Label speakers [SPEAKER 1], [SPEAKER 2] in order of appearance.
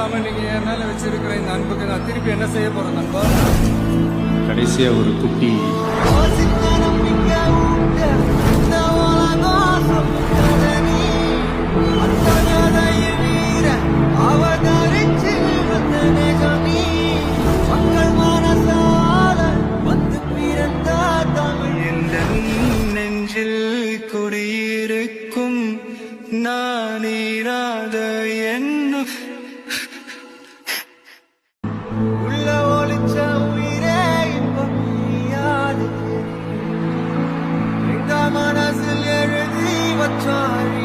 [SPEAKER 1] இல்லாம நீங்க என் மேல வச்சிருக்கிற இந்த அன்புக்கு நான் திருப்பி என்ன செய்ய போறேன் நண்பா?
[SPEAKER 2] கடைசியா ஒரு குட்டி
[SPEAKER 1] நெஞ்சில் குடியிருக்கும் நான் இராத என்ன உள்ள ஒளிச்ச உயிரே இன்பம் நீயாது எங்க மனசில் எழுதி வச்சாரி